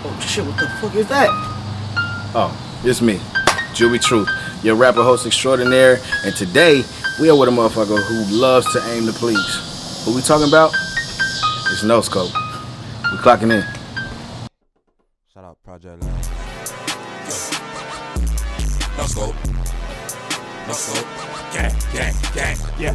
Oh shit, what the fuck is that? Oh, it's me, Juby Truth, your rapper host extraordinaire, and today we are with a motherfucker who loves to aim the police. Who we talking about? It's No Scope. We clocking in. Shout out Project Love. No scope. No scope. Gang, gang, gang. Yeah.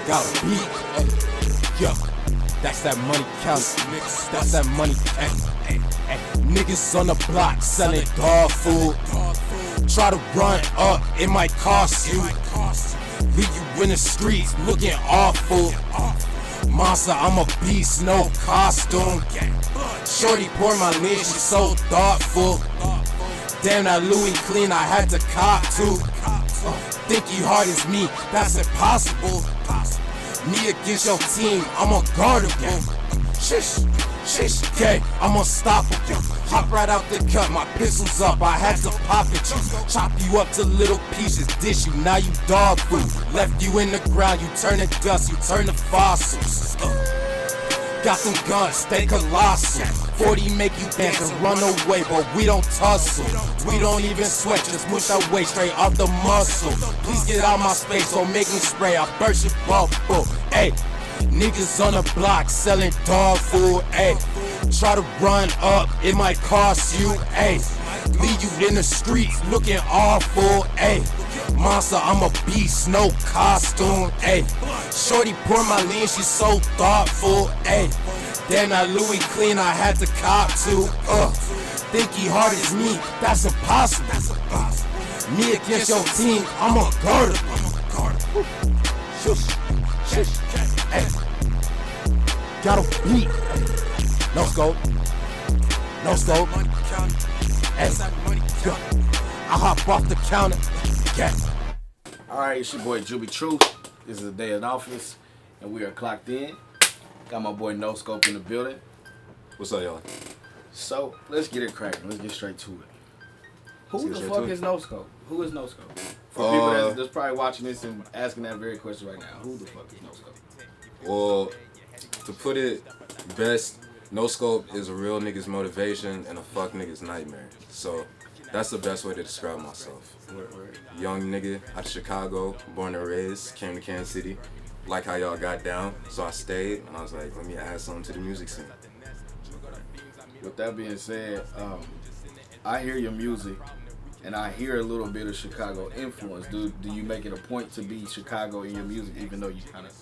Got a beat. Yo. That's that money count. That's that money count. Niggas on the block selling dog food. Try to run up, it might cost you. Leave you in the streets looking awful. Monster, I'm a beast, no costume. Shorty pour my lean, she so thoughtful. Damn, that Louis clean, I had to cop too. Think you hard as me, that's impossible. Me against your team, I'm unguardable. Shish, shish, okay, I'm unstoppable. Hop right out the cut, my pistol's up, I had to pop it. Chop you up to little pieces, dish you, now you dog food. Left you in the ground, you turn to dust, you turn to fossils. Got them guns, stay colossal. 40 make you dance and run away, but we don't tussle. We don't even sweat, just push our way straight off the muscle. Please get out my space, don't make me spray, I burst your bubble. Ayy, niggas on the block selling dog food. Ayy, try to run up, it might cost you. Ayy, leave you in the streets looking awful. Ayy, monster, I'm a beast, no costume. Ayy, shorty pour my lean, she's so thoughtful. Ayy, damn, that Louis clean, I had to cop too. Think he hard as me, that's impossible. Me against your team, I'm unguardable. Shush, shush, ayy. Got a beat. No scope. No scope. Ayy, I hop off the counter. Yeah. Alright, it's your boy Juby Truth. This is a day in office, and we are clocked in. Got my boy No Scope in the building. What's up, y'all? So, let's get it cracking. Let's get straight to it. Who Let's the get fuck straight to is it. No Scope? Who is No Scope? For people that's probably watching this and asking that very question right now, who the fuck is No Scope? Well, to put it best, No Scope is a real nigga's motivation and a fuck nigga's nightmare. So that's the best way to describe myself. Word. Young nigga out of Chicago, born and raised, came to Kansas City. Like how y'all got down, so I stayed and I was like, let me add something to the music scene. With that being said, I hear your music and I hear a little bit of Chicago influence. Do you make it a point to be Chicago in your music, even though you kind of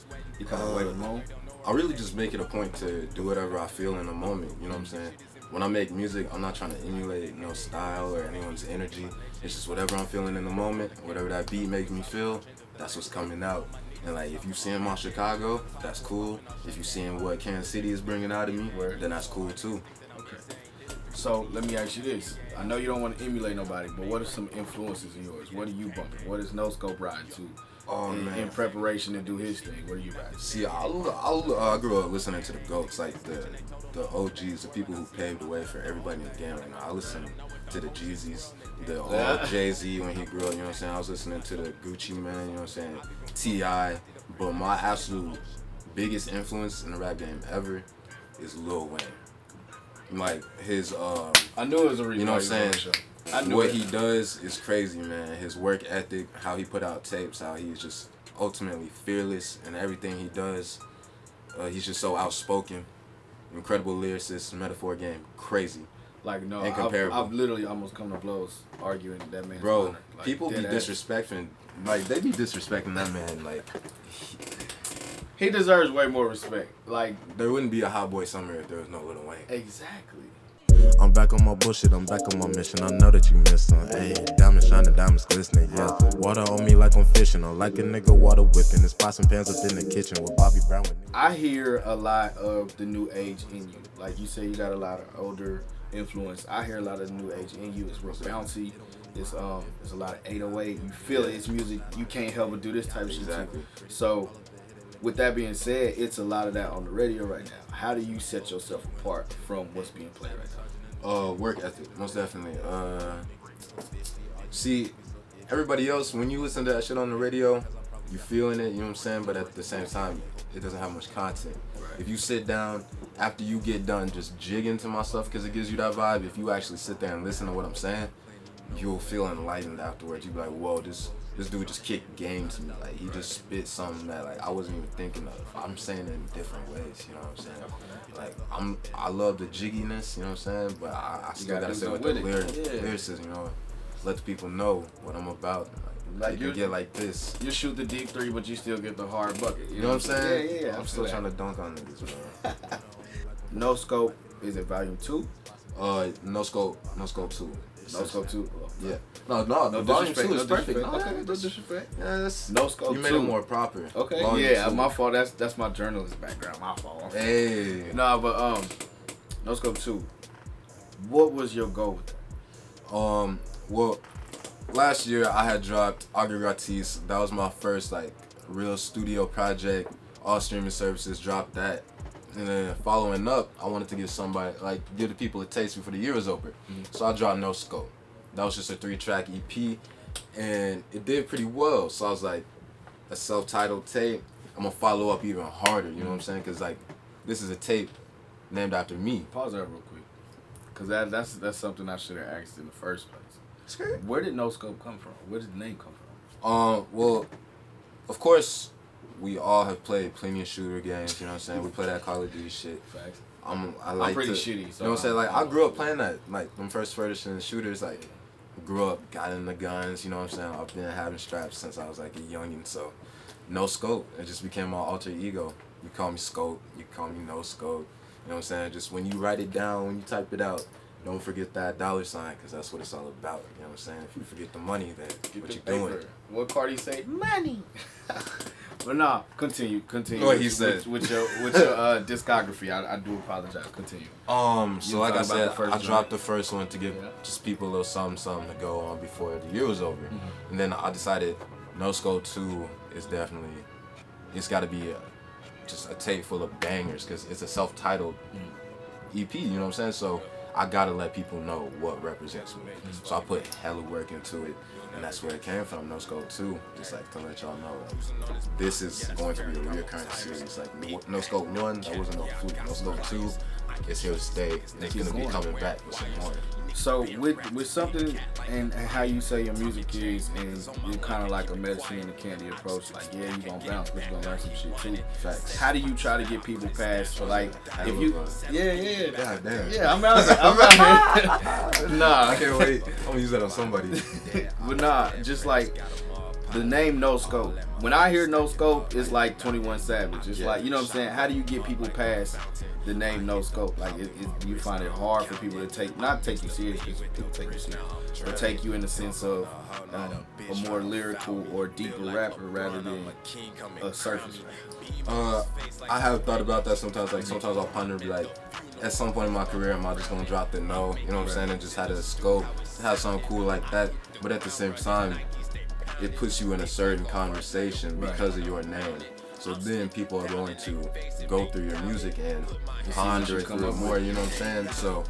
away from home? I really just make it a point to do whatever I feel in the moment, you know what I'm saying? When I make music, I'm not trying to emulate no style or anyone's energy. It's just whatever I'm feeling in the moment, whatever that beat makes me feel, that's what's coming out. And like, if you seeing my Chicago, that's cool. If you seeing what Kansas City is bringing out of me, then that's cool too. Okay. So let me ask you this. I know you don't want to emulate nobody, but what are some influences of yours? What are you bumping? What is No Scope riding to? In preparation to do his thing, what are you riding? See, I grew up listening to the GOATs, like the OGs, the people who paved the way for everybody in the game. Like, I listen to the Jeezys, the Jay-Z when he grew up, you know what I'm saying? I was listening to the Gucci Man, you know what I'm saying? T.I. But my absolute biggest influence in the rap game ever is Lil Wayne. Like, his, I knew it was a reason. you know what I'm saying? What he he does is crazy, man. His work ethic, how he put out tapes, how he's just ultimately fearless in everything he does. He's just so outspoken, incredible lyricist, metaphor game, crazy. Like, no, incomparable. I've literally almost come to blows arguing that man's Bro, honor. Like, people be disrespecting, like, they be disrespecting that man. Like, he deserves way more respect. Like, there wouldn't be a Hot Boy Summer if there was no Lil Wayne. Exactly. I'm back on my bullshit, I'm back on my mission. I know that you missed some. Ayy, diamonds shining, diamonds glistening, yeah. Water on me like I'm fishing, I'm like a nigga water whipping. There's pots and pans up in the kitchen with Bobby Brown with me. I hear a lot of the new age in you. Like you say, you got a lot of older influence. I hear a lot of the new age in you. It's real bouncy. It's a lot of 808. You feel it. It's music. You can't help but do this type of shit too. So, with that being said, it's a lot of that on the radio right now. How do you set yourself apart from what's being played right now? Work ethic, most definitely. See, everybody else, when you listen to that shit on the radio, you feeling it, you know what I'm saying? But at the same time, it doesn't have much content. Right. If you sit down after you get done just jigging to my stuff because it gives you that vibe, if you actually sit there and listen to what I'm saying, you'll feel enlightened afterwards. You'll be like, whoa, this dude just kicked game to me. Like, he just spit something that, like, I wasn't even thinking of. I'm saying it in different ways, you know what I'm saying? Like, I love the jigginess, you know what I'm saying? But I still gotta say with the lyricism, you know, let the people know what I'm about. Like you get like this. You shoot the deep three, but you still get the hard bucket. You know what I'm saying? Yeah. I'm still trying to dunk on niggas, bro. No Scope, is it volume 2? No Scope 2. No Scope 2? Yeah. No, the volume 2 is perfect. Okay, no disrespect. Yeah, that's, No Scope 2. You made it more proper. Okay, Volume yeah, 2. my fault. That's my journalist background. My fault. Hey. Nah, but No Scope 2. What was your goal with that? Well, last year I had dropped Agregatis. That was my first like real studio project. All streaming services dropped that. And then following up, I wanted to give the people a taste before the year was over. Mm-hmm. So I dropped No Scope. That was just a 3-track EP, and it did pretty well. So I was like, a self-titled tape, I'm gonna follow up even harder, you know what I'm saying? Cause like, this is a tape named after me. Pause that real quick, cause that's something I should have asked in the first place. Sure. Where did No Scope come from? Where did the name come from? Well, of course, we all have played plenty of shooter games, you know what I'm saying? We play that Call of Duty shit. Facts. I'm pretty shitty, so you know what I'm saying? Like, I grew up playing that, like, them first person shooters, like, grew up, got in the guns, you know what I'm saying? I've been having straps since I was, like, a youngin', so No Scope, it just became my alter ego. You call me Scope, you call me No Scope, you know what I'm saying? Just when you write it down, when you type it out, don't forget that $sign, because that's what it's all about, you know what I'm saying? If you forget the money, then what you doing? What Cardi say? Money! But nah, continue. What he said. With your discography, I do apologize. Continue. So like I said, I dropped the first one to give just people a little something to go on before the year was over. Mm-hmm. And then I decided No Scope 2 is definitely, it's got to be just a tape full of bangers because it's a self-titled EP, you know what I'm saying? So I got to let people know what represents me. So I put hella work into it. And that's where it came from, No Scope 2. Just like to let y'all know, this is going to be a reoccurring series. Like No Scope 1, that wasn't no fluke. No Scope 2, it's here to stay. And it's gonna be coming back with some more. So with something and how you say your music is, and you're kind of like a medicine and a candy approach. Like, yeah, you gonna bounce, but you gonna learn some shit too. Facts. How do you try to get people past? Like, if you, God damn. Yeah, I'm out here. Nah, I can't wait. I'm gonna use that on somebody. But nah, just like the name No Scope. When I hear No Scope, it's like 21 Savage. It's like, you know what I'm saying? How do you get people past the name No Scope? Like, you find it hard for people to not take you serious, because people take you serious, but take you in the sense of a more lyrical or deeper rapper rather than a surface rapper? I have thought about that sometimes. Like, sometimes I'll ponder and be like, at some point in my career, am I just gonna drop the no? You know what I'm saying? And just have a scope, have something cool like that. But at the same time, it puts you in a certain conversation because of your name. So then people are going to go through your music and ponder it through more, you know what I'm saying? So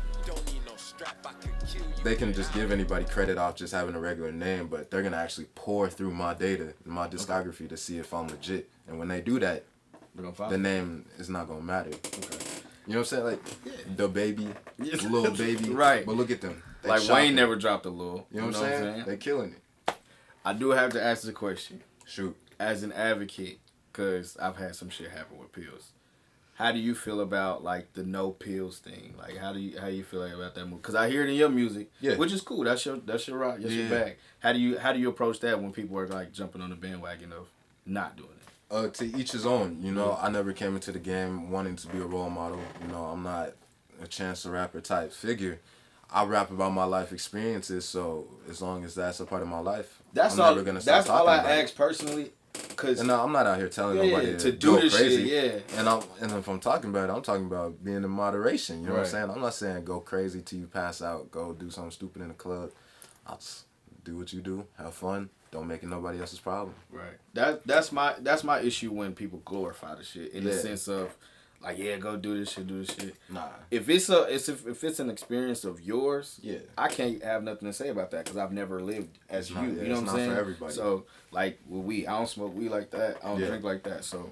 they can just give anybody credit off just having a regular name, but they're going to actually pour through my data, my discography to see if I'm legit. And when they do that, the name is not going to matter. Okay. You know what I'm saying? Like, the baby, Lil Baby. Right. But look at them. They like, Wayne it. never dropped a Lil. You know what I'm saying? They're killing it. I do have to ask the question. Shoot. As an advocate, because I've had some shit happen with pills. How do you feel about like the no pills thing? Like, how you feel like about that move? Because I hear it in your music, which is cool. That's your rock, that's your bag. How do you approach that when people are like jumping on the bandwagon of not doing it? To each his own. You know, I never came into the game wanting to be a role model. You know, I'm not a Chance the Rapper type figure. I rap about my life experiences, so as long as that's a part of my life, I'm never gonna stop talking about it. That's all I ask personally. And I'm not out here telling nobody to do this crazy. shit, And if I'm talking about it, I'm talking about being in moderation. You know what I'm saying? I'm not saying go crazy till you pass out, go do something stupid in the club. I'll just do what you do, have fun. Don't make it nobody else's problem. Right. That's my issue when people glorify the shit in the sense of, like, yeah, go do this shit. Nah. If it's an experience of yours, Yeah. I can't have nothing to say about that because I've never lived as It's not- you. yeah, You know it's what I'm not saying? for everybody. So like with weed, I don't smoke weed like that. I don't Yeah. drink like that. So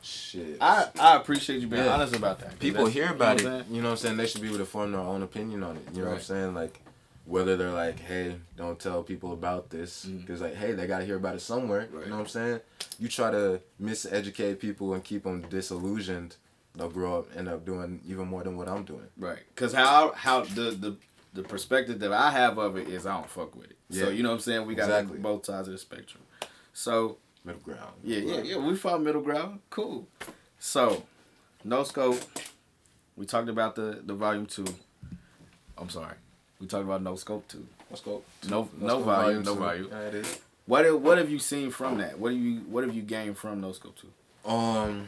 Shit. I appreciate you being Yeah. honest about that. 'Cause People that's- hear about you know what it, I'm saying? you know what I'm saying? They should be able to form their own opinion on it. You know what I'm Right. saying? Like, whether they're like, hey, don't tell people about this. Because, like, hey, they got to hear about it somewhere. Right. You know what I'm saying? You try to miseducate people and keep them disillusioned, they'll grow up, end up doing even more than what I'm doing. Right. Because how the perspective that I have of it is I don't fuck with it. Yeah. So, you know what I'm saying? We got Exactly. both sides of the spectrum. So, Middle ground. yeah. We found middle ground. Cool. So, No Scope. We talked about the volume 2. I'm sorry. We talked about No Scope 2. Let's go. No volume. No volume. Yeah, it is. What have you seen from that? What have you gained from No Scope 2?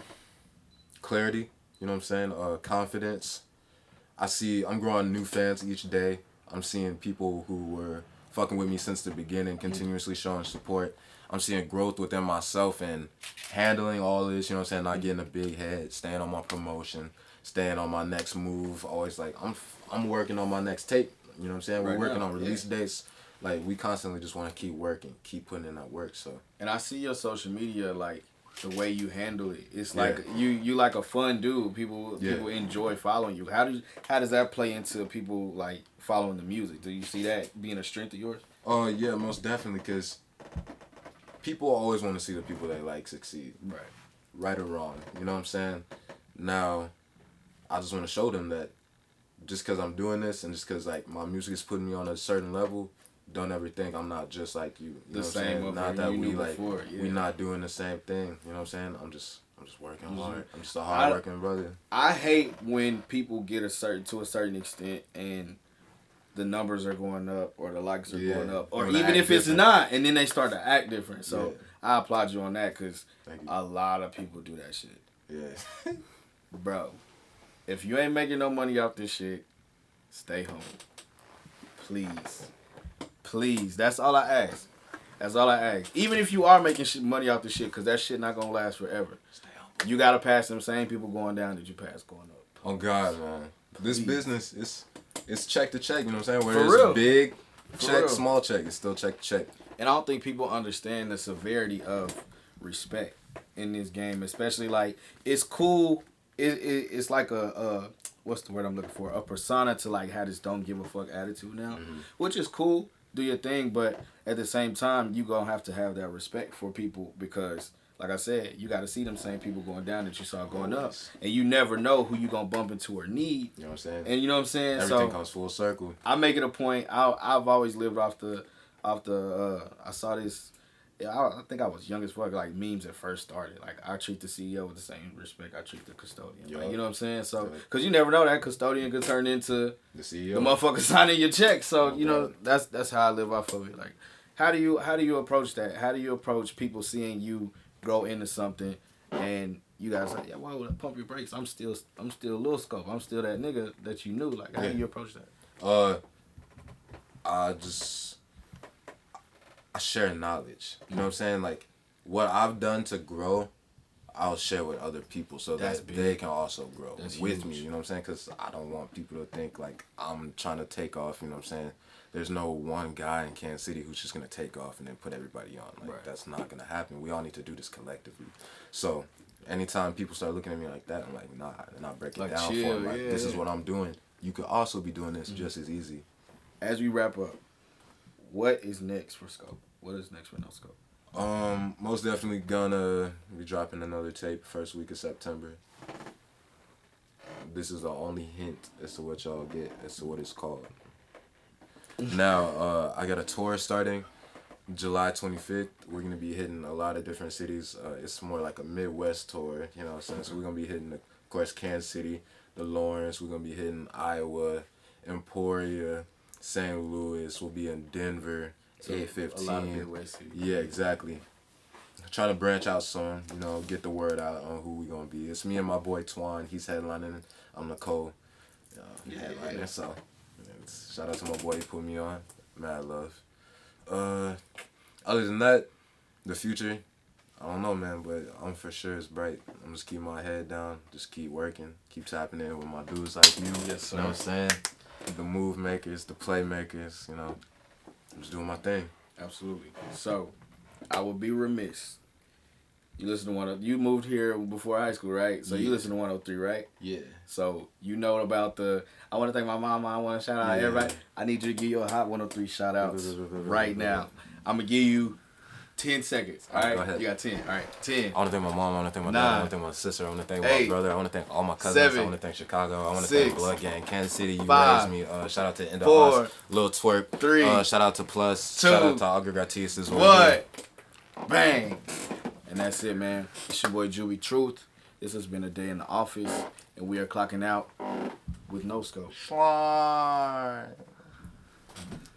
Clarity. You know what I'm saying? Confidence. I'm growing new fans each day. I'm seeing people who were fucking with me since the beginning, continuously showing support. I'm seeing growth within myself and handling all this, you know what I'm saying? Not getting a big head, staying on my promotion, staying on my next move. Always like, I'm working on my next tape. You know what I'm saying? We're Right working now, on release dates. Like, we constantly just want to keep working, keep putting in that work, so. And I see your social media, like, the way you handle it. It's Yeah. like you like a fun dude. People Yeah. enjoy following you. How does that play into people, like, following the music? Do you see that being a strength of yours? Oh, yeah, most definitely, because people always want to see the people they like succeed. Right. Right or wrong. You know what I'm saying? Now, I just want to show them that just because I'm doing this and just because, like, my music is putting me on a certain level, don't ever think I'm not just like you. You The know what I'm same saying? motherfucker Not that you we knew like before, yeah. we not doing the same thing. You know what I'm saying? I'm just working hard. I'm just a I- hard working brother. I hate when people get to a certain extent and the numbers are going up or the likes are Yeah. going up, or Or they even act if it's different. not, and then they start to act different. So Yeah. I applaud you on that because Thank you. a lot of people do that shit, Yeah. bro. If you ain't making no money off this shit, stay home, please. That's all I ask. That's all I ask. Even if you are making money off this shit, because that shit not gonna last forever. Stay home. You gotta pass them same people going down that you pass going up. Oh God, man. This Please. business it's check to check, you know what I'm saying? For Whether real. it's big For check, real. small check, it's still check to check. And I don't think people understand the severity of respect in this game, especially like it's cool. It's like a what's the word I'm looking for? A persona to like have this don't give a fuck attitude now, which is cool. Do your thing, but at the same time, you gonna have to have that respect for people because, like I said, you got to see them same people going down that you saw going up, and you never know who you gonna bump into or need. You know what I'm saying? And you know what I'm saying? Everything So comes full circle. I make it a point. I've always lived off the. I saw this. Yeah, I think I was young as fuck. Like memes at first started. Like I treat the CEO with the same respect I treat the custodian. Like, you know what I'm saying? So because you never know that custodian could turn into The CEO. the motherfucker signing your check. So you know doubt. that's how I live off of it. Like how do you approach that? How do you approach people seeing you grow into something and you guys like, yeah, why would I pump your brakes? I'm still Lil Scope. I'm still that nigga that you knew. Like how do you approach that? I share knowledge. You know what I'm saying? Like, what I've done to grow, I'll share with other people so That's that big. they can also grow That's with me. huge. You know what I'm saying? Because I don't want people to think, like, I'm trying to take off. You know what I'm saying? There's no one guy in Kansas City who's just going to take off and then put everybody on. Like, Right. that's not going to happen. We all need to do this collectively. So, anytime people start looking at me like that, I'm like, nah, and I break it Like, down chill, for them. Like, yeah, this is yeah. what I'm doing. You could also be doing this just as easy. As we wrap up, what is next for Scope? What is next for No Scope? Most definitely gonna be dropping another tape first week of September. This is the only hint as to what y'all get, as to what it's called. Now, I got a tour starting July 25th. We're gonna be hitting a lot of different cities. It's more like a Midwest tour, you know what I'm saying? So we're gonna be hitting, of course, Kansas City, the Lawrence. We're gonna be hitting Iowa, Emporia, St. Louis. We'll be in Denver. So, A15. a lot of Midwest cities. Yeah, exactly. Trying to branch out soon, you know, get the word out on who we gonna be. It's me and my boy Twan. He's headlining. I'm Nicole. Headlining. So, shout out to my boy. He put me on. Mad love. Other than that, the future, I don't know, man, but I'm for sure it's bright. I'm just keep my head down, just keep working, keep tapping in with my dudes like you. Yes, sir. You know what I'm saying? The move makers, the play makers, you know. I'm just doing my thing. Absolutely. So, I would be remiss. You listen to you moved here before high school, right? So you listen to 103, right? Yeah. So you know about I want to thank my mama. I want to shout out everybody. I need you to give you a hot 103 shout outs right now. I'm going to give you 10 seconds. All right? Go ahead. You got 10. All right. 10. I want to thank my mom. I want to thank my dad. I want to thank my sister. I want to thank my brother. I want to thank all my cousins. 7, I want to thank Chicago. I want to 6, thank Blood Gang, Kansas City. You 5, raised me. Shout out to Endo 4, Us, Lil Twerk. 3, shout out to Plus. 2, shout out to Augur Gratis as well. What? Bang. And that's it, man. It's your boy Juby Truth. This has been a day in the office, and we are clocking out with no scope.